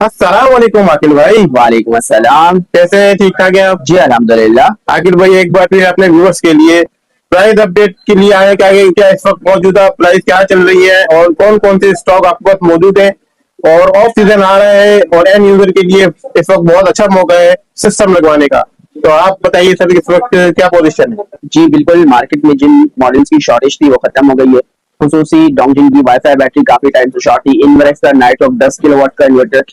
अस्सलाम वालेकुम आकिल भाई। वालेकुम अस्सलाम। कैसे हैं? ठीक ठाक है आप? जी अल्हम्दुलिल्लाह। आकिल भाई, एक बार फिर अपने व्यूअर्स के लिए प्राइस अपडेट के लिए आए क्या क्या इस वक्त मौजूदा प्राइस क्या चल रही है और कौन कौन से स्टॉक आपके पास मौजूद है। और ऑफ सीजन आ रहा है और एंड यूजर के लिए इस वक्त बहुत अच्छा मौका है सिस्टम लगवाने का। तो आप बताइए सर, इस वक्त क्या पोजीशन है? जी बिल्कुल, मार्केट में जिन मॉडल्स की शॉर्टेज थी वो खत्म हो गई है। खुसूसी डोंगजिंग की वाईफाई बैटरी काफी टाइम से शॉर्ट थी। इनवर्क्स का नाइट ऑफ 10 किलोवाट का इन्वर्टर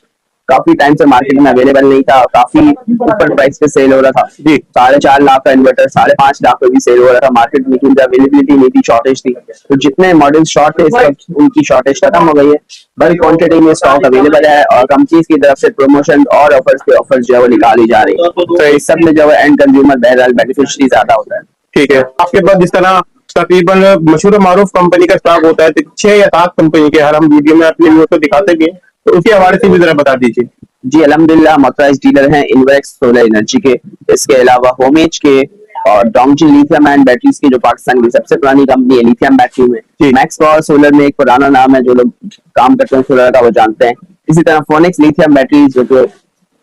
काफी टाइम से मार्केट में अवेलेबल नहीं था, काफी ऊपर प्राइस पे सेल हो रहा था। जी। 4.5 लाख का इन्वर्टर 5.5 लाख पे भी सेल हो रहा था मार्केट में, क्योंकि अवेलेबिलिटी नहीं थी, शॉर्टेज थी। तो जितने मॉडल शॉर्ट थे इस वक्त उनकी शॉर्टेज खत्म हो गई है। बड़ी क्वांटिटी में स्टॉक अवेलेबल है और कंपनीज की तरफ से प्रमोशन और ऑफर्स के ऑफर्स जो है वो निकाली जा रही है। तो इस सब में जो है एंड कंज्यूमर बहरहाल बेनिफिशियरी ज्यादा होता है। ठीक है, आपके पास जिस तरह तकरीबन मशहूर मारूफ कंपनी का स्टॉक होता है, तो 6 या 7 कंपनी के हर हम वीडियो में अपने व्यूअर्स को दिखाते भी हैं, तो उसी हवाले से भी जरा बता दीजिए। जी अल्हम्दुलिल्लाह, हम ऑथराइज्ड डीलर हैं इन्वेक्स सोलर एनर्जी के। इसके अलावा होमेज के और डोंगजिंग लिथियम आयन बैटरीज की जो पाकिस्तान की सबसे पुरानी कंपनी है लिथियम बैटरी में। जी। मैक्स पावर सोलर में एक पुराना नाम है, जो लोग काम करते हैं सोलर का वो जानते हैं। इसी तरह फोनिक्स लिथियम बैटरीज जो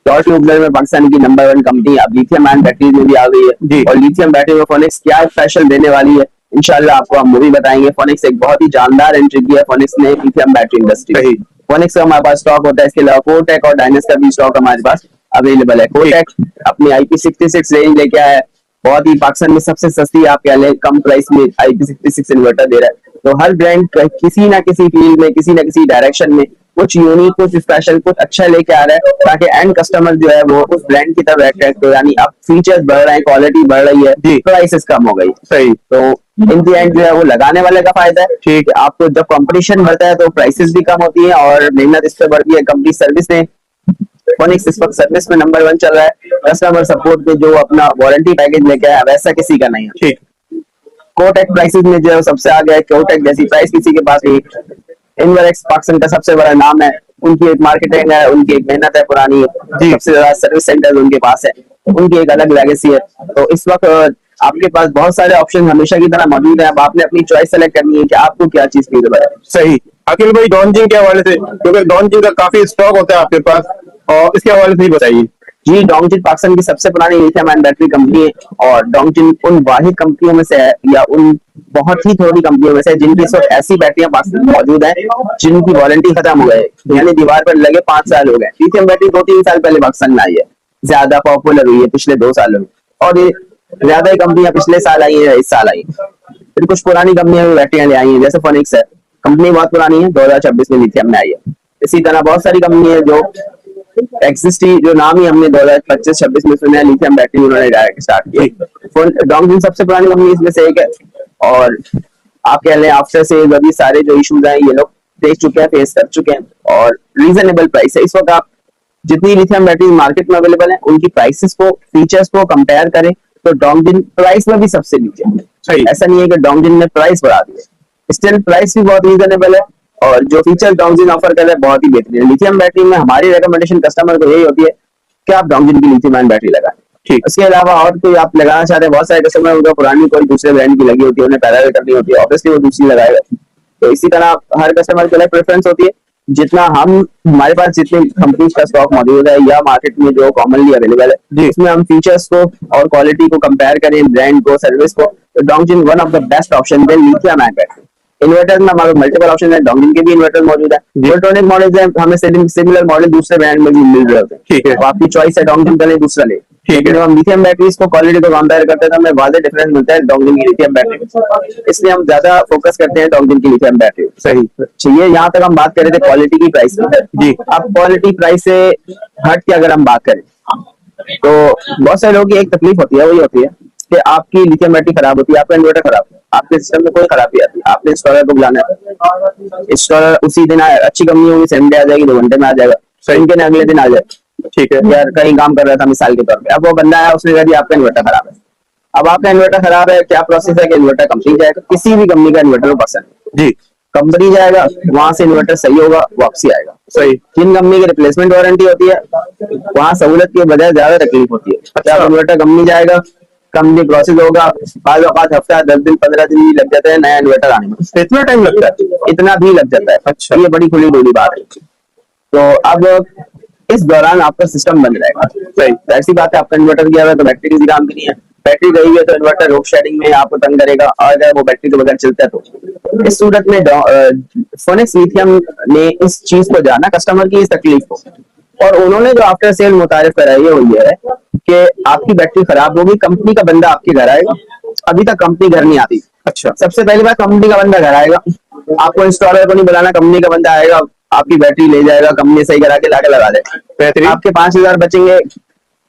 डॉट ट्यूबलर में पाकिस्तान की नंबर 1 कंपनी अब लिथियम आयन बैटरीज में भी आ गई जी। है। और लिथियम बैटरी में फोनिक्स क्या स्पेशल देने वाली है इंशाल्लाह आपको हम वो भी बताएंगे। फोनिक्स एक बहुत ही जानदार एंट्री की है फोनिक्स ने लिथियम बैटरी इंडस्ट्री। सही। फोनिक्स का हमारे पास स्टॉक होता है। इसके अलावा कोटेक और डायनेस का भी स्टॉक हमारे पास अवेलेबल है। कोटेक अपनी IP66 रेंज लेके आया है, बहुत ही पाकिस्तान में सबसे सस्ती आप कह लें कम प्राइस में IP66 इन्वर्टर दे रहा है। तो हर ब्रांड किसी ना किसी फील्ड में किसी ना किसी डायरेक्शन में कुछ यूनिक कुछ स्पेशल कुछ अच्छा लेके आ रहा है, ताकि एंड कस्टमर जो है वो उस ब्रांड की तरफ अट्रैक्ट हो। यानी अब फीचर्स बढ़ रहे हैं, क्वालिटी बढ़ रही है, प्राइसेस कम हो गई। सही। तो इन दी एंड जो है वो लगाने वाले का फायदा है। ठीक। आपको जब कंपटीशन बढ़ता है तो प्राइसेस भी कम होती है और मेहनत इस पे बढ़ती है। कंपनी सर्विस ने फोनिक्स इस वक्त सर्विस में नंबर 1 चल रहा है। कस्टमर सपोर्ट पे जो अपना वारंटी पैकेज लेके आया वैसा किसी का नहीं है। ठीक। कोटेक प्राइसेस में जो है सबसे आगे है। कोटेक जैसी प्राइस किसी के पास नहीं। इनवरक्स पाकिस्तान का सबसे बड़ा नाम है, उनकी एक मार्केटिंग है, उनकी एक मेहनत है पुरानी, सबसे ज्यादा सर्विस सेंटर उनके पास है, उनकी एक अलग लेगेसी है। तो इस वक्त आपके पास बहुत सारे ऑप्शन हमेशा की तरह मौजूद है। अब आपने अपनी चॉइस सेलेक्ट करनी है कि आपको क्या चीज खरीदना है। सही। अखिल भाई, डॉनजिंग के हवाले से, क्योंकि डॉनजिंग का काफी स्टॉक होता है आपके पास, और इसके हवाले से ही बताइए। जी डोंगजिन पाकिस्तान की सबसे पुरानी लिथियम आयन बैटरी कंपनी है और डोंगजिन उन वाहिद कंपनियों में से है या उन बहुत ही थोड़ी कंपनियों में से जिनकी इस वक्त ऐसी बैटरियां पाकिस्तान में मौजूद है जिनकी वारंटी खत्म हो गए, यानी दीवार पर लगे 5 साल हो गए। लिथियम बैटरी 2-3 साल पहले पाकिस्तान में आई है, ज्यादा पॉपुलर हुई है पिछले 2 सालों में, और ये ज्यादा ही कंपनियां पिछले साल आई है, इस साल आई। फिर कुछ पुरानी कंपनियां भी बैटरियां ले आई है, जैसे फोनिक्स है, कंपनी बहुत पुरानी है, 2026 में लिथियम में आई है। इसी तरह बहुत सारी कंपनी है जो एक्सिस्टी जो नाम ही हमने 2025-26 में सुना है, लिथियम बैटरी उन्होंने डायरेक्ट स्टार्ट किया। डोंगजिन सबसे पुरानी कंपनी इसमें से एक है और आप कह लें आफ्टर से अभी सारे जो इश्यूज हैं ये लोग देख चुके हैं, फेस कर चुके हैं और रीजनेबल प्राइस है। इस वक्त आप जितनी लिथियम बैटरी मार्केट में अवेलेबल है उनकी प्राइसेस को फीचर्स को कंपेयर करें तो डोंगजिन प्राइस में भी सबसे नीचे है। ऐसा नहीं है कि डोंगजिन ने प्राइस बढ़ा दिया, स्टिल प्राइस भी बहुत रीजनेबल है और जो फीचर डोंगजिन ऑफर कर रहा है बहुत ही बेहतरीन है। लिथियम बैटरी में हमारी रिकमेंडेशन कस्टमर को यही होती है कि आप डोंगजिन की लिथियम आयन बैटरी लगाएं। ठीक, उसके अलावा और कोई आप लगाना चाहते हैं, बहुत सारे कस्टमर उनका पुरानी कोई दूसरे ब्रांड की लगी होती है, उन्हें पैराल करनी होती है, ऑब्वियसली वो दूसरी लगाएगा। तो इसी तरह हर कस्टमर की अलग प्रेफरेंस होती है। जितना हम हमारे पास जितने कंपनीज का स्टॉक मौजूद है या मार्केट में जो कॉमनली अवेलेबल है उसमें हम फीचर्स को और क्वालिटी को कंपेयर करें, ब्रांड को, सर्विस को, तो Dongjin one of the best option है लिथियम आयन बैटरी। इन्वर्टर में हमारे मल्टीपल ऑप्शन है, डोंगजिन के भी इन्वर्टर मौजूद है, इलेक्ट्रॉनिक मॉडल्स है, हमें सिमिलर मॉडल दूसरे ब्रांड में भी मिल रहे होते हैं। ठीक है, तो आपकी चॉइस है डोंगजिन का ले दूसरा ले। ठीक है, जब हम लिथियम बैटरीज को क्वालिटी को कंपेयर करते हैं तो हमें वाज़ेह डिफरेंस मिलता है डोंगजिन की लिथियम बैटरी, इसलिए हम ज्यादा फोकस करते हैं डोंगजिन की लिथियम बैटरी। सही, चलिए यहाँ तक हम बात कर रहे थे क्वालिटी की, प्राइस की। जी, अब क्वालिटी प्राइस से हट के अगर हम बात करें तो बहुत सारे लोगों की एक तकलीफ होती है, वही होती है कि आपकी लिथियम बैटरी खराब होती है, आपका इन्वर्टर खराब है, आपके सिस्टम में कोई खराबी आती है, आपने इंस्टॉलर को बुलाना है, इंस्टॉलर उसी दिन अच्छी कंपनी होगी, सेम डे आ जाएगी, 2 घंटे में आ जाएगा, सही के अगले दिन आ जाए। ठीक है, यार कहीं काम कर रहा था मिसाल के तौर पे, अब वो बंदा आया, उसने कहा जी आपका इन्वर्टर खराब है। अब आपका इन्वर्टर खराब है, क्या प्रोसेस है कि इन्वर्टर कंपनी जाएगा, किसी भी कंपनी का इन्वर्टर पसंद जी, कंपनी जाएगा, वहां से इन्वर्टर सही होगा, वापसी आएगा। सही, जिन कंपनी की रिप्लेसमेंट वारंटी होती है वहां सहूलत के बजाय ज्यादा तकलीफ होती है। अच्छा, इन्वर्टर कंपनी जाएगा, कंपनी प्रोसेस होगा, बाद हफ्ता 10 दिन 15 दिन भी लग जाता है नया इन्वर्टर आने में, इतना टाइम लगता है, इतना भी लग जाता है। अच्छा, ये बड़ी खुली डुली बात है। तो अब इस दौरान आपका सिस्टम बंद रहेगा। सही। ऐसी बात है, आपका इन्वर्टर गया हुआ है तो बैटरी किसी काम की नहीं है, बैटरी गई हुई है तो इन्वर्टर लोड शेडिंग में आपको तंग करेगा, और अगर वो बैटरी के बगैर चलता है तो इस सूरत में फोनिक्स लिथियम ने इस चीज को जाना, कस्टमर की इस तकलीफ को, और उन्होंने जो आफ्टर सेल मुतारिफ कराई है वो ये है कि आपकी बैटरी खराब होगी, कंपनी का बंदा आपके घर आएगा। अभी तक कंपनी घर नहीं आती। अच्छा। सबसे पहली बात, कंपनी का बंदा घर आएगा, आपको इंस्टॉलर को नहीं बुलाना, कंपनी का बंदा आएगा, आपकी बैटरी ले जाएगा, कंपनी सही करा के लाके लगा देगा। बेहतरीन। आपके 5,000 बचेंगे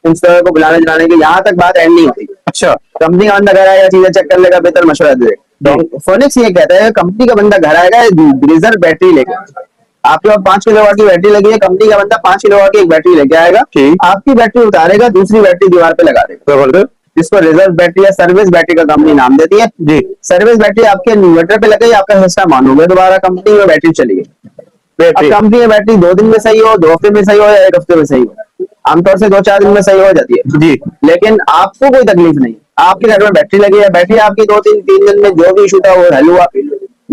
इंस्टॉलर को बुलाने जलाने के, यहाँ तक बात एंड नहीं होती। अच्छा। कंपनी का बंदा घर आएगा, चीजें चेक कर लेगा, बेहतर मशवरा देगा। तो फोनिक्स ये कहता है कंपनी का बंदा घर आएगा रिजर्व बैटरी लेकर, आपके पास 5 किलोवाट की बैटरी लगी है, कंपनी का बंदा 5 किलोवाट की एक बैटरी लेके आएगा, आपकी बैटरी उतारेगा, दूसरी बैटरी दीवार पे लगा देगा, जबरदस्त। जिसको रिजर्व बैटरी या सर्विस बैटरी का कंपनी नाम देती है जी। सर्विस बैटरी आपके इन्वर्टर पे लगे, आपका सिस्टम ऑन हो गया, दोबारा कंपनी में बैटरी चली गई। अब कंपनी में बैटरी 2 दिन में सही हो, 2 हफ्ते में सही हो, या 1 हफ्ते में सही हो, आमतौर से 2-4 दिन में सही हो जाती है जी। लेकिन आपको कोई तकलीफ नहीं, आपके घर में बैटरी लगी है, बैटरी आपकी 2-3 दिन में जो भी इशू था वो हल हुआ।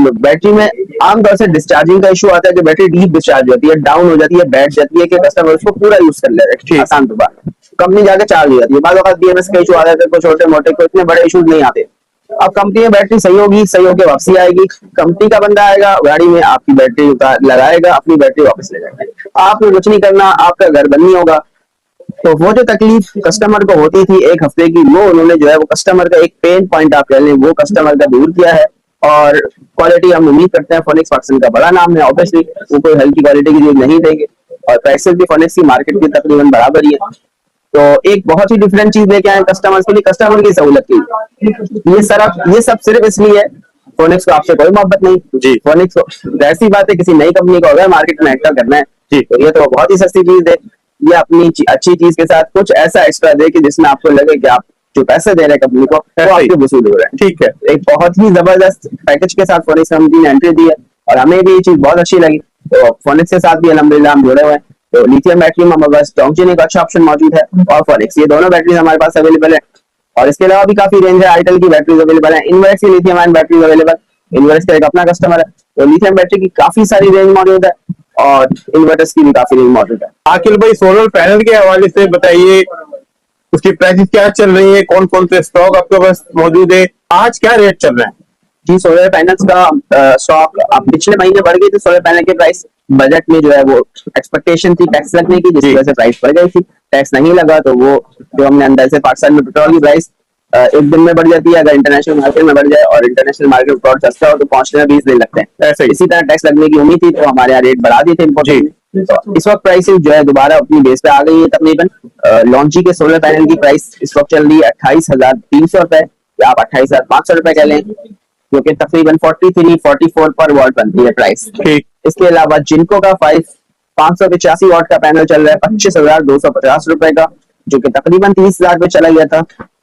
बैटरी में आमतौर से डिस्चार्जिंग का इशू आता है कि बैटरी डीप डिस्चार्ज होती है, डाउन हो जाती है, बैठ जाती है कि कस्टमर उसको पूरा यूज कर ले रहे हैं, आसान तो बात, कंपनी जाके चार्ज हो जाती है। बाद वक्त बीएमएस का इशू आ जाता है, कोई छोटे मोटे कोई इतने बड़े इशूज नहीं आते। अब कंपनी में बैटरी सही होगी, सही होकर वापसी आएगी, कंपनी का बंदा आएगा गाड़ी में, आपकी बैटरी लगाएगा, अपनी बैटरी वापस ले जाएगा, आपको कुछ नहीं करना, आपका घर बंद नहीं होगा। तो वो जो तकलीफ कस्टमर को होती थी 1 हफ्ते की, वो उन्होंने जो है वो कस्टमर का एक पेन पॉइंट आप कह लें, वो कस्टमर का दूर किया है। और क्वालिटी हम उम्मीद करते हैं, फोनिक्स पाकिस्तान का बड़ा नाम है, ऑब्वियसली वो कोई हल्की क्वालिटी की चीज नहीं देंगे, और प्राइसेस भी फोनिक्स की मार्केट की तकरीबन बराबर ही है। तो एक बहुत ही डिफरेंट चीज लेके आए कस्टमर्स के लिए, कस्टमर की सहूलत के लिए। ये सब सिर्फ इसलिए है, फोनिक्स को आपसे कोई मोहब्बत नहीं जी। फोनिक्स को ऐसी बात है, किसी नई कंपनी को अगर मार्केट में एंटर करना है जी, तो ये तो बहुत ही सस्ती चीज है, ये अपनी अच्छी चीज के साथ कुछ ऐसा एक्स्ट्रा दे कि जिसमें आपको लगे कि आप जो पैसे दे रहे हैं कंपनी को वो आपके वसूल हो रहे हैं। ठीक है, एक बहुत ही जबरदस्त पैकेज के साथ फोनिक्स कंपनी ने एंट्री दी है, और हमें भी ये चीज बहुत अच्छी लगी। तो फोनिक्स के साथ भी अल्हम्दुलिल्लाह हम जुड़े हुए हैं। तो लिथियम बैटरी में हमारे पास डोंगजिन एक अच्छा ऑप्शन मौजूद है, और फोनिक्स, ये दोनों बैटरी हमारे पास अवेलेबल है। और इसके अलावा भी काफी रेंज है, आइटल की बैटरीज अवेलेबल है, इनवर्स की lithium ion batteries available, inverse का एक अपना कस्टमर है। तो लिथियम बैटरी की काफी सारी रेंज मौजूद है, और इन्वर्टर्स की भी काफी रेंज मौजूद है। आकिल भाई, सोलर पैनल के हवाले से बताइए, उसकी प्राइसेस क्या चल रही है, कौन कौन से स्टॉक आपके पास मौजूद है, आज क्या रेट चल रहा है? जी, सोलर पैनल्स का स्टॉक अब पिछले महीने बढ़ गई थी। सोलर पैनल की प्राइस बजट में जो है वो एक्सपेक्टेशन थी टैक्स लगने की, जिसकी वजह से प्राइस बढ़ गई थी। टैक्स नहीं लगा तो वो जो हमने अंदर से पाकिस्तान में पेट्रोल की प्राइस एक दिन में बढ़ जाती है, अगर इंटरनेशनल मार्केट में बढ़ जाए, और इंटरनेशनल मार्केट में प्रोडक्ट सस्ता हो तो पहुंचने में 20 दिन लगते हैं। ऐसे इसी तरह टैक्स लगने की उम्मीद थी, तो हमारे यहाँ रेट बढ़ा दिए थे इम्पोर्टेंट। तो इस वक्त प्राइस जो है दोबारा अपनी बेस पे आ गई है तकरीबन। लॉन्ची के सोलर पैनल की प्राइस इस वक्त चल रही है 28,300 रुपए, या आप 28,500 रुपए कह लें, जो कि तकरीबन 43-44 पर वॉट बनती है प्राइस। इसके अलावा जिनको का 585 वॉट का पैनल चल रहा है 25,250 रुपए का, जो कि तकरीबन 30,000 पे चला गया था,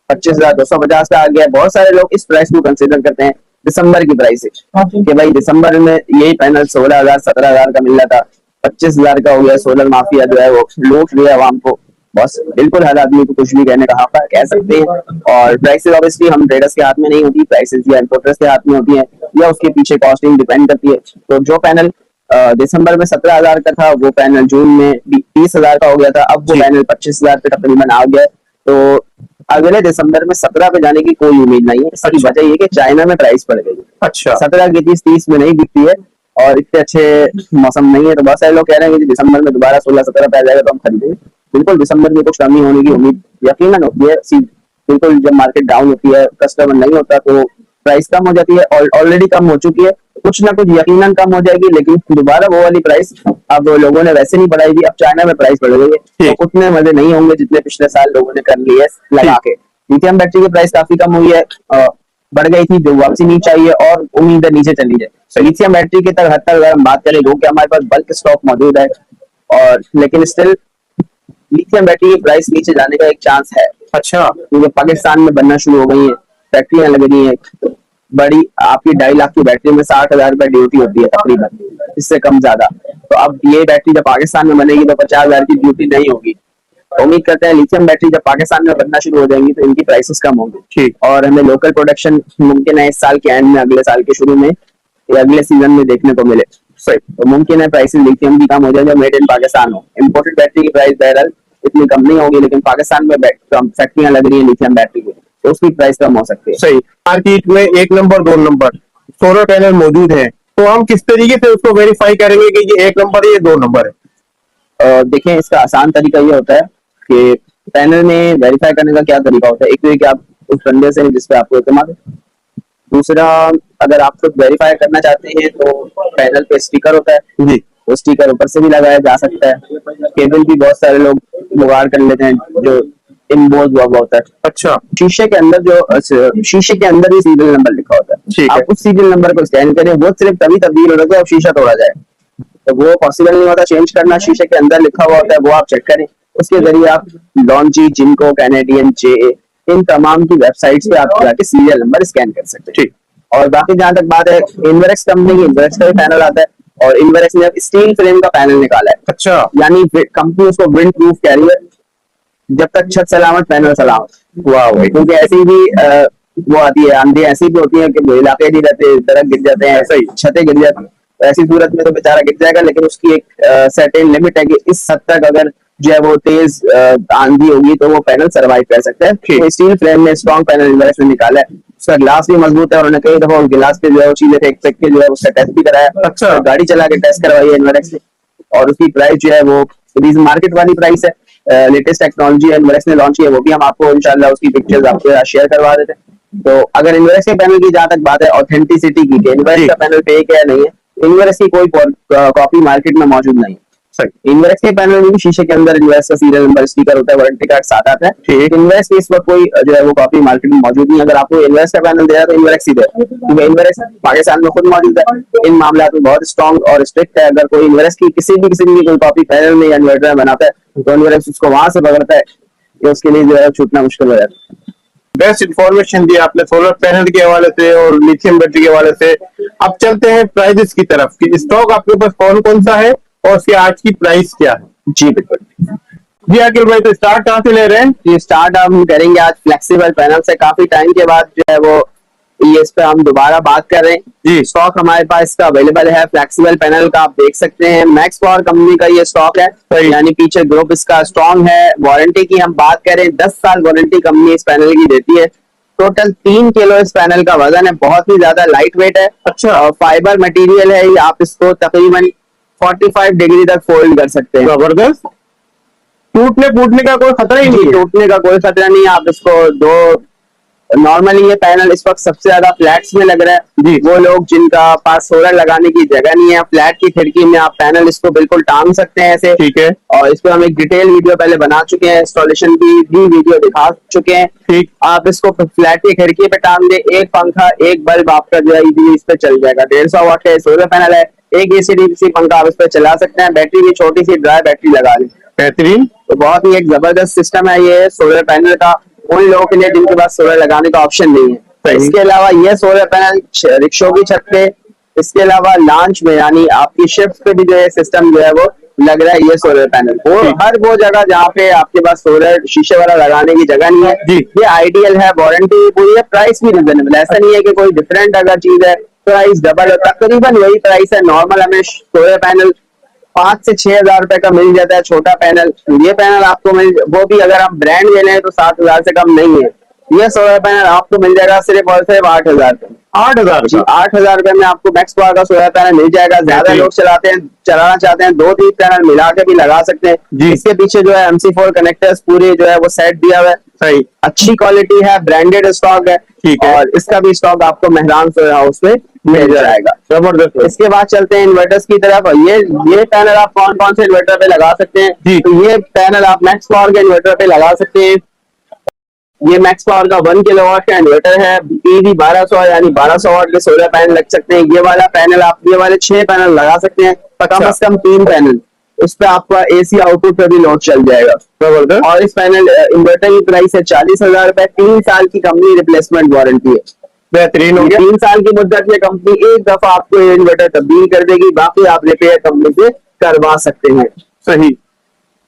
25,250 का आ गया। बहुत सारे लोग इस प्राइस को कंसिडर करते हैं दिसंबर की प्राइस कि भाई दिसंबर में यही पैनल 16,000-17,000 का मिल रहा था, 25,000 का हो गया। सोलर माफिया जो है वो लूट लिया आवाम को, बस बिल्कुल हर आदमी को कुछ भी कहने का हक कह सकते हैं। और प्राइसेस ऑब्वियसली हम ट्रेडर्स के हाथ में नहीं होती, प्राइसेस या इंपोर्टर्स के हाथ में होती है, या उसके पीछे कॉस्टिंग डिपेंड करती है। तो जो पैनल दिसंबर में 17,000 का था, वो पैनल जून में 30,000 का हो गया था, अब वो पैनल 25,000 पे तकरीबन आ गया। तो अगले दिसंबर में 17 पे जाने की कोई उम्मीद नहीं है। इसकी वजह ये कि चाइना में प्राइस बढ़ गई। अच्छा, 17 की चीज 30 में नहीं बिकती है, और इतने अच्छे मौसम नहीं है। तो बहुत सारे लोग कह रहे हैं कि दिसंबर में दोबारा 16-17 पे आ जाएगा तो हम खरीदेंगे। बिल्कुल दिसंबर में कुछ कमी होने की उम्मीद यकीनन होती है। बिल्कुल जब मार्केट डाउन होती है, कस्टमर नहीं होता, तो प्राइस कम हो जाती है, और ऑलरेडी कम हो चुकी है, कुछ ना कुछ यकीनन कम हो जाएगी। लेकिन दोबारा वो वाली प्राइस अब लोगों ने वैसे नहीं बढ़ाई थी, अब चाइना में प्राइस बढ़ गई है, तो उतने मजे नहीं होंगे जितने पिछले साल लोगों ने कर लिए लगा के। लिथियम बैटरी की प्राइस काफी कम हुई है, बढ़ गई थी, जो वापसी नहीं चाहिए, और उम्मीद है नीचे चली जाए। लिथियम बैटरी की हद तक अगर हम बात करें, क्योंकि हमारे पास बल्क स्टॉक मौजूद है, और लेकिन स्टिल लिथियम बैटरी की प्राइस नीचे जाने का एक चांस है। अच्छा, क्योंकि पाकिस्तान में बनना शुरू हो गई है, फैक्ट्रियां लग रही है बड़ी। आपकी 2.5 लाख की बैटरी में 60,000 रुपए ड्यूटी होती है तकरीबन, इससे कम ज्यादा। तो अब ये बैटरी जब पाकिस्तान में बनेगी तो 50,000 की ड्यूटी नहीं होगी। तो उम्मीद करते हैं लिथियम बैटरी जब पाकिस्तान में बनना शुरू हो जाएंगी तो इनकी प्राइसेस कम होंगी। ठीक, और हमें लोकल प्रोडक्शन मुमकिन है इस साल के एंड में, अगले साल के शुरू में, या अगले सीजन में देखने को मिले। सही। तो मुमकिन है प्राइसेस लिथियम की कम हो जाए जो मेड इन पाकिस्तान हो। इम्पोर्टेड बैटरी की प्राइस बहरहाल इतनी कम नहीं होगी, लेकिन पाकिस्तान में फैक्ट्रियां लग रही है लिथियम बैटरी की, तो उसकी प्राइस कम हो सकती है। सही। मार्केट में 1 नंबर 2 नंबर सोलर पैनल मौजूद है, तो हम किस तरीके से उसको वेरीफाई करेंगे कि ये 1 नंबर है, ये 2 नंबर है? देखें, इसका आसान तरीका ये होता है कि पैनल में वेरीफाई करने का क्या तरीका होता है। एक तो ये कि आप उस बंदे से जिस पे आपको इत्मीनान है। दूसरा, अगर आप खुद वेरीफाई करना चाहते हैं तो पैनल पे स्टिकर होता है जी। वो स्टिकर ऊपर से भी लगाया जा सकता है। केबल भी बहुत सारे लोग जुगाड़ कर लेते हैं जो इनबोर्ड हुआ होता है। अच्छा। शीशे के अंदर शीशे के अंदर ही सीरियल नंबर लिखा होता है। ठीक है। आप उस सीरियल नंबर को स्कैन करें, वो सिर्फ तभी तब्दील होता है जब शीशा तोड़ा जाए, तो वो पॉसिबल नहीं होता चेंज करना। शीशे के अंदर लिखा हुआ होता है, वो आप चेक करें। उसके जरिए आप लॉन्ची, जिनको, कैनेडियन, जे, इन तमाम की वेबसाइट्स पे आप जाके सीरियल नंबर स्कैन कर सकते हैं। ठीक। और बाकी जहां तक बात है इन्वरेक्स कंपनी की, इन्वरेक्स का भी पैनल आता है, और इन्वरेक्स ने अब स्टील फ्रेम का पैनल निकाला है। अच्छा। यानी कंपनी उसको विंड प्रूफ कैरियर, जब तक छत सलामत पैनल सलामत। वाह भाई। क्योंकि ऐसी भी वो आती है, आंधी ऐसी भी होती है कि इलाके नहीं रहते, दरख्त गिर जाते हैं, सही। छतें गिर जाती हैं, तो ऐसी सूरत में तो बेचारा गिर जाएगा, लेकिन उसकी एक सर्टेन लिमिट है कि इस हद तक अगर जो है वो तेज आंधी होगी तो वो पैनल सर्वाइव कर सकता है। तो स्टील फ्रेम में स्ट्रॉन्ग पैनल इन्वरेक्स ने निकाला है। उसका ग्लास भी मजबूत है, उन्होंने कई दफा उस गिलास पे जो है वो चीजें फेंक फेंक के जो है उसका टेस्ट भी कराया। अच्छा। गाड़ी चला के टेस्ट करवाई है इन्वरेक्स ने, और उसकी प्राइस जो है वो मार्केट वाली प्राइस है। लेटेस्ट टेक्नोलॉजी इन्वरेक्स ने लॉन्च की है, वो भी हम आपको इंशाल्लाह उसकी पिक्चर्स आपके साथ शेयर करवा देते हैं। तो अगर इन्वरेक्स के पैनल की जहां तक बात है ऑथेंटिसिटी की, इन्वरेक्स का पैनल फेक है नहीं है, इन्वरेक्स की कोई कॉपी मार्केट में मौजूद नहीं है। इन्वरेक्स के पैनल में भी शीशे के अंदर इन्वरेक्स का सीरियल नंबर स्टिकर होता है, वारंटी कार्ड साथ आता है। ठीक। इन्वरेक्स की इस वक्त कोई जो है वो कॉपी मार्केट में मौजूद नहीं है। अगर आपको इन्वरेक्स का पैनल दे रहा है तो इन्वरेक्स ही दे, क्योंकि इन्वरेक्स पाकिस्तान में खुद मौजूद है, इन मामला में बहुत स्ट्रॉन्ग और स्ट्रिक्ट है। अगर कोई इन्वरेक्स की किसी भी किस्म की कोई कॉपी पैनल में या इन्वर्टर में बनाता है तो इन्वरेक्स उसको वहां से पकड़ता है, तो उसके लिए जो है छूटना मुश्किल हो जाता है। बेस्ट इंफॉर्मेशन दी आपने सोलर पैनल के हवाले से और लिथियम बैटरी के हवाले से। अब चलते हैं प्राइजेस की तरफ कि स्टॉक आपके पास कौन कौन सा है और उसकी आज की प्राइस क्या है? जी बिल्कुल। जी अखिल भाई, तो स्टार्ट कहाँ से ले रहे हैं? ये स्टार्ट हम करेंगे आज फ्लेक्सिबल पैनल से। काफी टाइम के बाद जो है वो ये इस पे हम दोबारा बात कर रहे हैं। जी। स्टॉक हमारे पास इसका अवेलेबल है फ्लेक्सिबल पैनल का, आप देख सकते हैं। मैक्स पावर कंपनी का ये स्टॉक है, यानी पीछे ग्रुप इसका स्ट्रॉन्ग है। वारंटी की हम बात करें, 10 साल वारंटी कंपनी इस पैनल की देती है। टोटल 3 किलो इस पैनल का वजन है, बहुत ही ज्यादा लाइट वेट है। अच्छा। और फाइबर मटेरियल है, आप इसको तकरीबन 45 डिग्री तक फोल्ड कर सकते हैं। जबरदस्त। टूटने फूटने का कोई खतरा ही नहीं है? टूटने का कोई खतरा नहीं है। आप इसको नॉर्मली ये पैनल इस वक्त सबसे ज्यादा फ्लैट्स में लग रहा है। जी। वो लोग जिनका पास सोलर लगाने की जगह नहीं है, फ्लैट की खिड़की में आप पैनल इसको बिल्कुल टांग सकते हैं ऐसे। ठीक है। और इस पे हम एक डिटेल वीडियो पहले बना चुके हैं, इंस्टॉलेशन की भी वीडियो दिखा चुके हैं। ठीक। आप इसको फ्लैट की खिड़की पे टांग दे, एक पंखा एक बल्ब आपका जो है इजीली इस पे चल जाएगा। 150 वाट का सोलर पैनल है, एक एसी डीसी पंखा आप इस पे चला सकते हैं। बैटरी भी छोटी सी ड्राई बैटरी लगा लें। बेहतरीन। तो बहुत ही एक जबरदस्त सिस्टम है ये सोलर पैनल का, उन लोगों के लिए जिनके पास सोलर लगाने का ऑप्शन नहीं है। इसके अलावा ये सोलर पैनल रिक्शों की छत पे, इसके अलावा लॉन्च में यानी आपकी शिफ्ट पे भी जो है सिस्टम जो है वो लग रहा है ये सोलर पैनल। वो हर वो जगह जहाँ पे आपके पास सोलर शीशे वाला लगाने की जगह नहीं है, ये आइडियल है। वारंटी पूरी है, प्राइस भी रिजनेबल है। ऐसा नहीं है कि कोई डिफरेंट अगर चीज है प्राइस डबल है, तकरीबन वही प्राइस है। नॉर्मल हमें सोलर पैनल 5 से 6 हजार रुपए का मिल जाता है छोटा पैनल। ये पैनल आपको वो भी अगर आप ब्रांड ले लें तो 7 हजार से कम नहीं है। ये सोलर पैनल आपको मिल जाएगा सिर्फ और सिर्फ 8 हजार रुपए। 8 हजार? 8 हजार रुपए में आपको मैक्स पावर का सोलर पैनल मिल जाएगा। ज्यादा लोग चलाना चाहते हैं 2-3 पैनल मिला के भी लगा सकते हैं। इसके पीछे जो है MC4 कनेक्टर्स पूरे जो है वो सेट दिया हुआ है। सही, अच्छी क्वालिटी है, ब्रांडेड स्टॉक है। ठीक है। और इसका भी स्टॉक आपको मेहरान सोलर हाउस में मिल जाएगा। जबरदस्त। इसके बाद चलते हैं इन्वर्टर्स की तरफ। ये पैनल आप कौन कौन से इन्वर्टर पे लगा सकते हैं? तो ये पैनल आप मैक्स पावर के इन्वर्टर पे लगा सकते हैं। ये मैक्स पावर का 1 किलोवाट का इन्वर्टर है। PV 1200 यानी 1200 वाट के सोलर पैनल लग सकते हैं। ये वाला पैनल आप ये वाले 6 पैनल लगा सकते हैं, कम से कम 3 पैनल। उस पे आपका AC आउटपुट पे भी लोड चल जाएगा। जबरदस्त। और इस पैनल इन्वर्टर की प्राइस है 40 हजार रुपए। 3 साल की कंपनी रिप्लेसमेंट वारंटी है। बेहतरीन हो गया। 3 साल की मुद्दत में कंपनी एक दफा आपको ये इन्वर्टर तब्दील कर देगी, बाकी आप रिपेयर कंपनी से करवा सकते हैं। सही।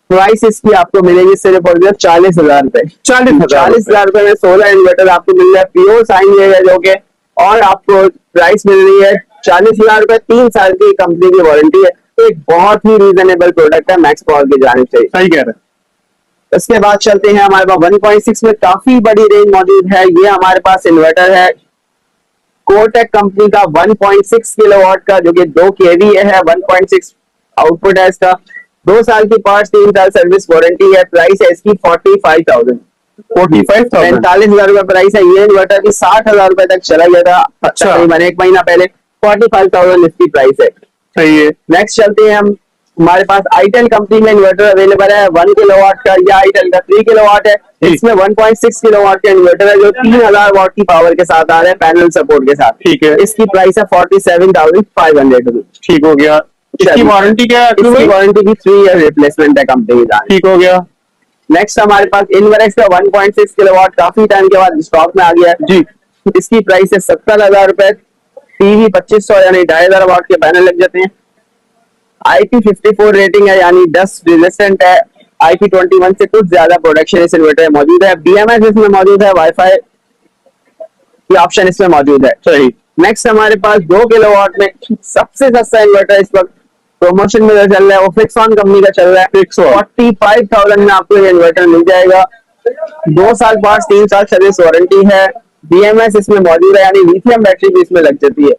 प्राइस इसकी आपको मिलेगी सिर्फ और सिर्फ 40 हजार रुपए। 40 हजार रुपए में सोलर इन्वर्टर आपको मिल रहा है, प्योर साइन है जो के। और आपको प्राइस मिल रही है 40,000 रुपए 3 साल की कंपनी की वारंटी है। एक बहुत ही रीजनेबल प्रोडक्ट है मैक्स पावर की जानिब से। सही कह रहे हैं। उसके बाद चलते हैं, हमारे पास 1.6 में काफी बड़ी रेंज मौजूद है। ये हमारे पास इन्वर्टर है कोटेक कंपनी का 1.6 किलोवाट का, जो कि 2 kVA है। 1.6 आउटपुट है इसका। 2 साल की पार्ट्स, 3 साल सर्विस वारंटी है। प्राइस है इसकी 45,000 45,000 रुपए प्राइस है। ये इन्वर्टर भी 60,000 रुपए तक चला गया था तकरीबन 1 महीना पहले। 45,000 इसकी प्राइस है। सही है। नेक्स्ट चलते हैं हम, हमारे पास आईटेल कंपनी में इन्वर्टर अवेलेबल है 1 किलोवाट का। या आईटेल का 3 किलोवाट है। इसमें 1.6 किलोवाट का इन्वर्टर है, जो 3,000 वाट की पावर के साथ आ रहा है, पैनल सपोर्ट के साथ। ठीक है। इसकी प्राइस है 47,500 रुपीज। ठीक हो गया। इसकी वारंटी क्या है? इसकी वारंटी भी 3 ईयर रिप्लेसमेंट है कंपनी का। ठीक हो गया। नेक्स्ट हमारे पास इन्वर्क्स का 1.6 किलोवाट काफी टाइम के बाद स्टॉक में आ गया है जी। इसकी प्राइस है 70,000 रुपए। पीवी 2500 यानी 2,500 वाट के पैनल लग जाते हैं। IP54 रेटिंग है, यानी डस्ट रेजिस्टेंट है। IP21 से कुछ ज्यादा प्रोडक्शन इस इन्वर्टर में मौजूद है। BMS इसमें मौजूद है। वाईफाई की ऑप्शन इसमें मौजूद है। सही। नेक्स्ट हमारे पास 2 किलोवाट में सबसे सस्ता इन्वर्टर इस वक्त प्रमोशन में चल रहा है, वो फिक्सॉन कंपनी का चल रहा है। 45,000 में आपको ये इन्वर्टर मिल जाएगा। 2 साल पास, 3 साल सर्विस वारंटी है। BMS इसमें मौजूद है, यानी लिथियम बैटरी भी इसमें लग जाती है।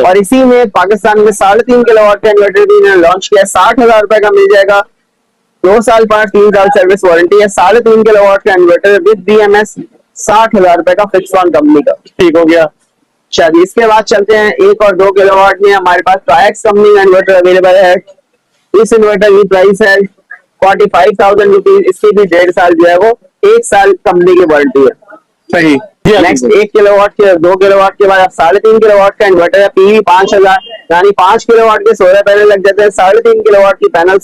और इसी में पाकिस्तान में 3.5 किलोवाट का इन्वर्टर भी इन्होंने लॉन्च किया। 60,000 रुपए का मिल जाएगा। 2 साल पास, 3 साल सर्विस वारंटी है। 3.5 किलोवाट का इन्वर्टर विद BMS 60,000 रुपए का फिक्सॉन कंपनी का। ठीक हो गया। चलिए इसके बाद चलते हैं 1 और 2 किलोवाट में। हमारे पास ट्रायक्स कंपनी का इन्वर्टर अवेलेबल है। इस इन्वर्टर की प्राइस है 45,000 रुपीज। इसकी भी 1.5 साल जो है वो 1 साल कंपनी की वारंटी है। सही। नेक्स्ट 1 किलोवाट के 2 किलोवाट के बाद 3.5 किलोवाट का इन्वर्टर है। पीवी 5,000 यानी 5 किलोवाट के सोलर पैनल लग जाते हैं। 3.5 किलोवाट की पैनल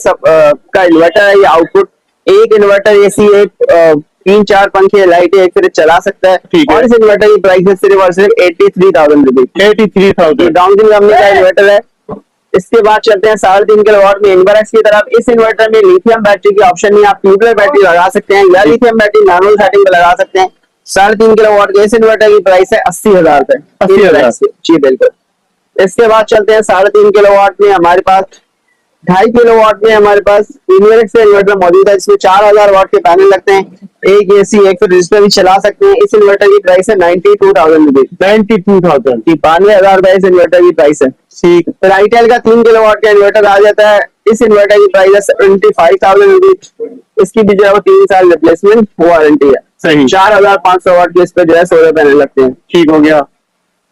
का इन्वर्टर है। ये आउटपुट एक इन्वर्टर एसी, एक 3-4 पंखे, लाइटें एक फिर चला सकता है। और इस इन्वर्टर की प्राइस है सिर्फ और सिर्फ 83,000 रुपीज। 83,000 डाउनटिन कंपनी का इन्वर्टर है। इसके बाद चलते हैं 3.5 किलोवाट में इन्वर्क्स की तरफ। इस इन्वर्टर में लिथियम बैटरी की ऑप्शन नहीं, आप ट्यूबवेल बैटरी लगा सकते हैं या लिथियम बैटरी मैनुअल सेटिंग पे लगा सकते हैं। 3.5 किलोवाट के इस इन्वर्टर की प्राइस है 80,000 रुपए। 80,000 जी बिल्कुल। इसके बाद चलते हैं 3.5 किलोवाट में। हमारे पास 2.5 किलोवाट में हमारे पास इन्वर्क्स से इन्वर्टर मौजूद है, जिसमें 4,000 वाट के पैनल लगते हैं। एक एसी, एक फिर रजिस्टर भी चला सकते हैं। इस इन्वर्टर की प्राइस है 92,000 रुपीज। 92,000 92,000 रुपए इस इन्वर्टर की प्राइस है। ठीक। फिर आईटेल का 3 किलोवाट का इन्वर्टर आ जाता है। इस इन्वर्टर की प्राइस है 75,000 रुपीज। इसकी भी जो है 3 साल रिप्लेसमेंट वारंटी है। सही। 4,500 वाट के इस पे जो है सोलर पैनल लगते हैं। ठीक हो गया।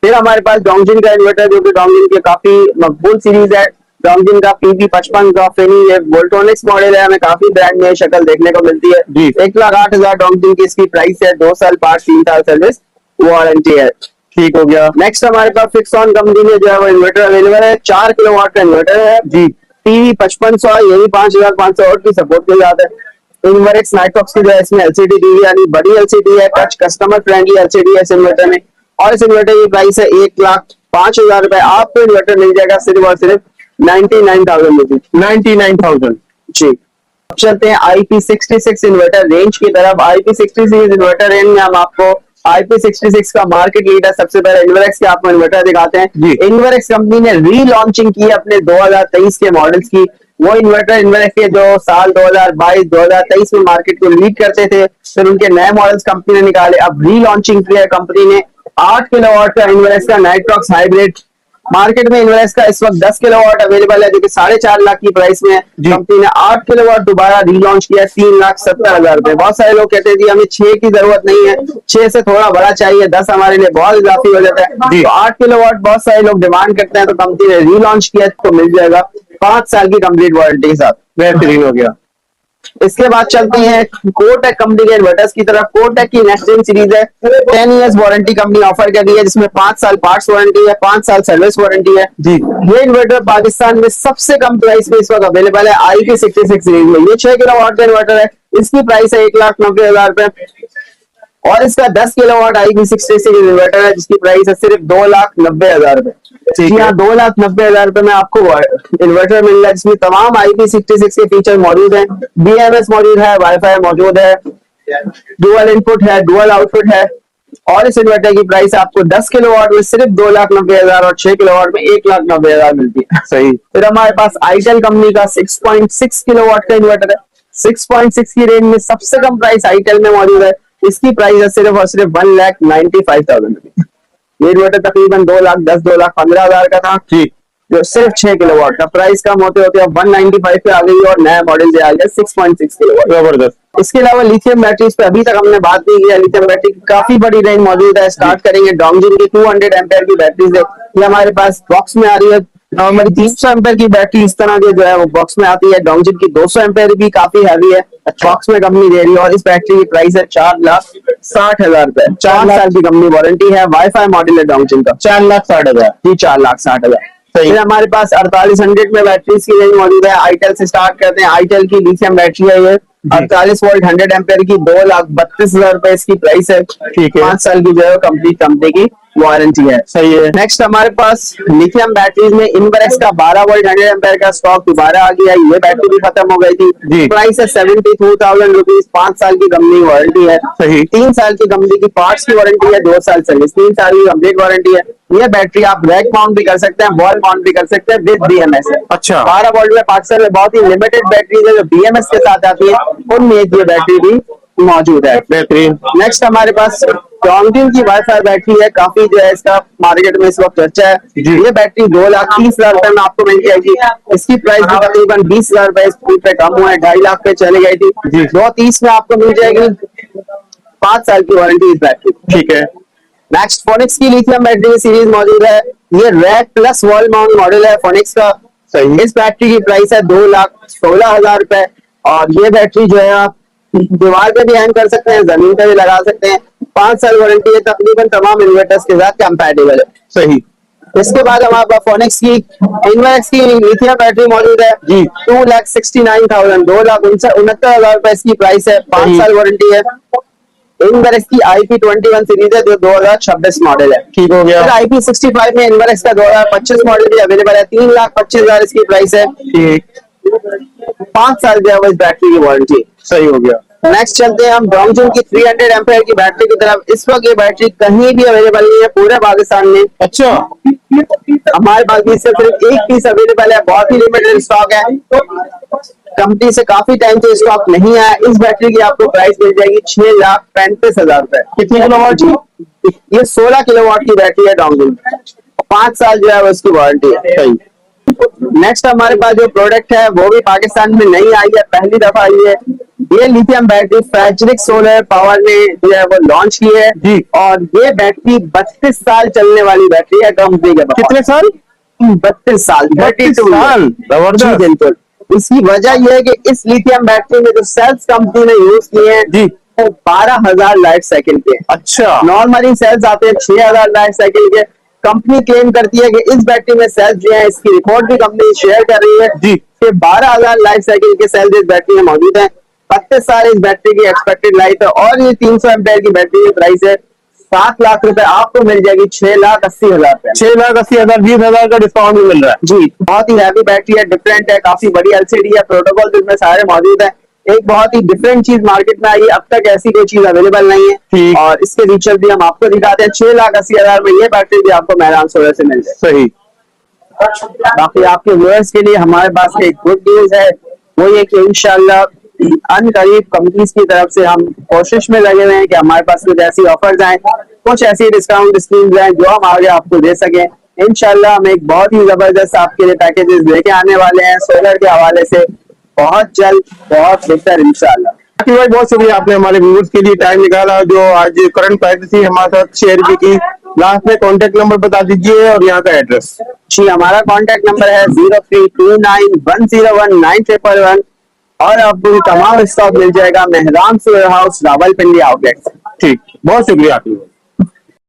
फिर हमारे पास डोंगजिन का इन्वर्टर, जो कि डोंगजिन के काफी मकबूल सीरीज है। डोंगजिन का PP55 का फिनी ये वोल्टोनिक्स मॉडल है। हमें काफी ब्रांड में शक्ल देखने को मिलती है। 1,08,000 डोंगजिन की इसकी प्राइस है। 2 साल पास, 3 साल सर्विस वारंटी है। ठीक हो गया। नेक्स्ट हमारे पास फिक्सॉन कंपनी में जो है वो इन्वर्टर अवेलेबल है। 4 किलोवाट का इन्वर्टर है जी। टीवी 5500, ये भी 5,500 वाट की सपोर्ट के साथ है। इन्वर्क्स नाइट्रॉक्स की जो है इसमें LCD टीवी यानी बड़ी LCD है। टच कस्टमर फ्रेंडली LCD है इस इन्वर्टर में। और इस इन्वर्टर की प्राइस है 1,05,000 रुपए। आपको इन्वर्टर मिल जाएगा सिर्फ और सिर्फ 99,000 रुपीज। 99,000 जी। अब चलते हैं IP66 इन्वर्टर रेंज की तरफ। IP66 इन्वर्टर रेंज में हम आपको IP66 का मार्केट लीडर सबसे पहले इन्वर्क्स के आपको इन्वर्टर दिखाते हैं। इन्वर्क्स कंपनी ने रीलॉन्चिंग की अपने 2023 के मॉडल्स की। वो इन्वर्टर इन्वर्क्स के जो साल 2022-2023 में मार्केट को लीड करते थे, फिर उनके नए मॉडल्स कंपनी ने निकाले। अब रीलॉन्चिंग किया है कंपनी ने 8 किलोवाट का इन्वर्क्स का नाइट्रॉक्स हाइब्रिड। मार्केट में इन्वर्क्स का इस वक्त 10 किलोवाट अवेलेबल है, जो कि 4.5 लाख की प्राइस में है। कंपनी ने 8 किलोवाट दोबारा रीलॉन्च किया 3,70,000 रुपए। बहुत सारे लोग कहते हैं जी हमें 6 की जरूरत नहीं है, 6 से थोड़ा बड़ा चाहिए, 10 हमारे लिए बहुत इजाफी हो जाता है। तो 8 किलोवाट बहुत सारे लोग डिमांड करते हैं, तो कंपनी ने रीलॉन्च किया तो मिल जाएगा 5 साल की कंप्लीट वारंटी के साथ। बेहतरीन हो गया। इसके बाद चलते हैं कोटेक कंपनी के इन्वर्टर्स की तरफ। कोटेक की नेक्स्ट जेन सीरीज है। 10 इयर्स वारंटी कंपनी ऑफर कर रही है, जिसमें 5 साल पार्ट्स वारंटी है, 5 साल सर्विस वारंटी है जी। ये इन्वर्टर पाकिस्तान में सबसे कम प्राइस में इस वक्त अवेलेबल है IP66 सीरीज में। ये 6 किलोवाट का इन्वर्टर है। इसकी प्राइस है 1,90,000 रुपए। और इसका 10 किलोवाट IP66 इन्वर्टर है, जिसकी प्राइस है सिर्फ 2,90,000 रुपए। जी हाँ, 2,90,000 रुपए में आपको इन्वर्टर मिल रहा है, जिसमें तमाम IP66 के फीचर मौजूद हैं। BMS मौजूद है, वाईफाई मौजूद है, डुअल इनपुट है, डुअल आउटपुट है। और इस इन्वर्टर की प्राइस आपको 10 किलोवाट में सिर्फ 2,90,000 और 6 किलोवाट में 1,90,000 मिलती है। सही। फिर हमारे पास आईटेल कंपनी का 6.6 किलोवाट का इन्वर्टर है। 6.6 की रेंज में सबसे कम प्राइस आईटेल में मौजूद है। इसकी प्राइस है सिर्फ और सिर्फ 1,95,000 रुपए। ये इन्वर्टर तकरीबन 2,10,000 2,15,000 का था जी, जो सिर्फ 6 किलोवाट का। प्राइस कम होते होते अब 195 पे आ गई और नया मॉडल जो आ गया 6.6 किलोवाट। जबरदस्त। इसके अलावा लिथियम बैटरीज पे अभी तक हमने बात नहीं की। लिथियम बैटरी की काफी बड़ी रेंज मौजूद है। स्टार्ट करेंगे डोंगजिन की 200 एम्पेयर की बैटरीज है। ये हमारे पास बॉक्स में आ रही है। नॉर्मली 300 एम्पेयर की बैटरी इस तरह की जो है वो बॉक्स में आती है। डोंगजिन की 200 एम्पेयर भी काफी हैवी है, बॉक्स में कंपनी दे रही है। और इस बैटरी की प्राइस है 4,60,000 रुपए। 4 साल की कंपनी वारंटी है। वाईफाई मॉडल है डोंगजिन का। 4,60,000 जी 4,60,000। सही। फिर हमारे पास 4800 में बैटरीज की रेंज मौजूद है। आईटेल से स्टार्ट करते हैं। आईटेल की लिथियम बैटरी है ये 48 वोल्ट 100 एम्पेयर की। 2,32,000 रुपए इसकी प्राइस है। ठीक है। 5 साल की जो है कंप्लीट कंपनी की वारंटी है। सही है। नेक्स्ट हमारे पास लिथियम बैटरीज में इनवरेक्स का 12 वोल्ट 100 एम्पेयर का स्टॉक दोबारा आ गया है। ये बैटरी भी खत्म हो गई जी। थी। प्राइस है 72,000 रुपीज। 5 साल की कंपनी वारंटी है। सही। 3 साल की कंपनी की पार्ट्स की वारंटी है। 2 साल सर्विस। 3 साल की कंप्लीट वारंटी है। ये बैटरी आप रैक माउंट भी कर सकते हैं, वॉल माउंट भी कर सकते हैं विद BMS। अच्छा। 12 वोल्ट में पाकिस्तान में बहुत ही लिमिटेड बैटरीज है जो BMS के साथ आती है, उनमें ये बैटरी भी मौजूद है। बेहतरीन। नेक्स्ट हमारे पास डोंगजिन की वाईफाई बैटरी है। काफी जो है इसका मार्केट में इस वक्त चर्चा है। जी। ये बैटरी 2,30,000 रुपए में आपको मिल जाएगी। इसकी प्राइस भी तकरीबन 20,000 रुपए पे कम हुआ है। 2.5 लाख पे चली गई थी। जी। 2,30 में आपको मिल जाएगी। 5 साल की वारंटी इस बैटरी। ठीक है। नेक्स्ट फोनिक्स की लिथियम बैटरी सीरीज मौजूद है। ये rack plus wall mount model है फोनिक्स का। सही। इस बैटरी की प्राइस है 2,16,000 रुपए। और ये बैटरी जो है आप दीवार पे भी हैंग कर सकते हैं, जमीन पे भी लगा सकते हैं। 5 साल वारंटी है। तकरीबन तमाम इन्वर्टर्स के साथ कंपैटिबल है। सही। इसके बाद हमारे पास फोनिक्स की इनवर्क्स की लिथियम बैटरी मौजूद है जी। 2,69,000 2,69,000 रुपए इसकी प्राइस है। 5 साल वारंटी है। इनवर्क्स की IP21 सीरीज है जो 2026 मॉडल है। ठीक हो गया। फिर IP65 में इनवर्क्स का 2025 मॉडल भी अवेलेबल है। 3,25,000 इसकी प्राइस है। ठीक। 5 साल जो है वो इस बैटरी की वारंटी। सही हो गया। नेक्स्ट चलते हैं हम डोंगजिन की 300 एम्पेयर की बैटरी की तरफ। इस वक्त ये बैटरी कहीं भी अवेलेबल नहीं है पूरे पाकिस्तान में। अच्छा। हमारे पास भी सिर्फ एक पीस अवेलेबल है। बहुत ही लिमिटेड स्टॉक है। कंपनी से काफी टाइम से स्टॉक नहीं आया। इस बैटरी की आपको प्राइस मिल जाएगी 6,35,000 रुपए। कितनी किलोवाट की? ये 16 किलोवाट की बैटरी है डोंगजिन। 5 साल जो है वो इसकी वारंटी है। सही। नेक्स्ट हमारे पास जो प्रोडक्ट है वो भी पाकिस्तान में नहीं आई है, पहली दफा आई है। ये लिथियम बैटरी फैक्ट्रिक सोलर पावर ने जो है वो लॉन्च की है जी। और ये बैटरी 32 साल चलने वाली बैटरी है कंपनी के पास। कितने साल? 32 साल। 32 साल। जबरदस्त। बिल्कुल। इसकी वजह यह है कि इस लिथियम बैटरी में जो सेल्स कंपनी ने यूज किए हैं जी। वो 12,000 लाइफ साइकिल के। अच्छा। नॉर्मली सेल्स आते हैं 6,000 लाइफ साइकिल के। कंपनी क्लेम करती है कि इस बैटरी में सेल्स जो है, इसकी रिपोर्ट भी कंपनी शेयर कर रही है जी। कि 12,000 लाइफ साइकिल के सेल्स इस बैटरी में मौजूद है। 32 साल इस बैटरी की एक्सपेक्टेड लाइफ है। और ये 300 एम्पेयर की बैटरी की प्राइस है 7 लाख रुपए। आपको मिल जाएगी 6,80,000 रुपए। 6,80,000 20,000 का डिस्काउंट भी मिल रहा है। जी। बहुत ही हैवी बैटरी है, डिफरेंट है, काफी बड़ी LCD है, प्रोटोकॉल इसमें सारे मौजूद है। एक बहुत ही डिफरेंट चीज मार्केट में आई है। अब तक ऐसी कोई चीज अवेलेबल नहीं है। ठीक। और इसके फीचर भी हम आपको दिखाते हैं। 6,80,000 में ये बैटरी भी आपको मेहरान सोलर से मिल जाए। सही। बाकी आपके व्यूअर्स के लिए हमारे पास एक गुड न्यूज है, वो ये कि इंशाल्लाह अनकरीब कंपनीज की तरफ से हम कोशिश में लगे हुए हैं कि हमारे पास कुछ ऐसी ऑफर्स आए, कुछ ऐसी डिस्काउंट स्कीम्स आए जो हम आगे आपको दे सकें। इंशाल्लाह हम एक बहुत ही जबरदस्त आपके लिए पैकेजेस लेके आने वाले हैं सोलर के हवाले से बहुत जल्द, बहुत बेहतर इंशाल्लाह। बाकी भाई बहुत शुक्रिया, आपने हमारे व्यूअर्स के लिए टाइम निकाला, जो आज करंट प्राइस थी हमारे साथ शेयर भी की। लास्ट में कॉन्टेक्ट नंबर बता दीजिए और यहाँ का एड्रेस। जी, हमारा कॉन्टेक्ट नंबर है 0329101911 और आपको तमाम स्टॉक मिल जाएगा Mehran solar house Rawalpindi outlet. ठीक, बहुत शुक्रिया आपका।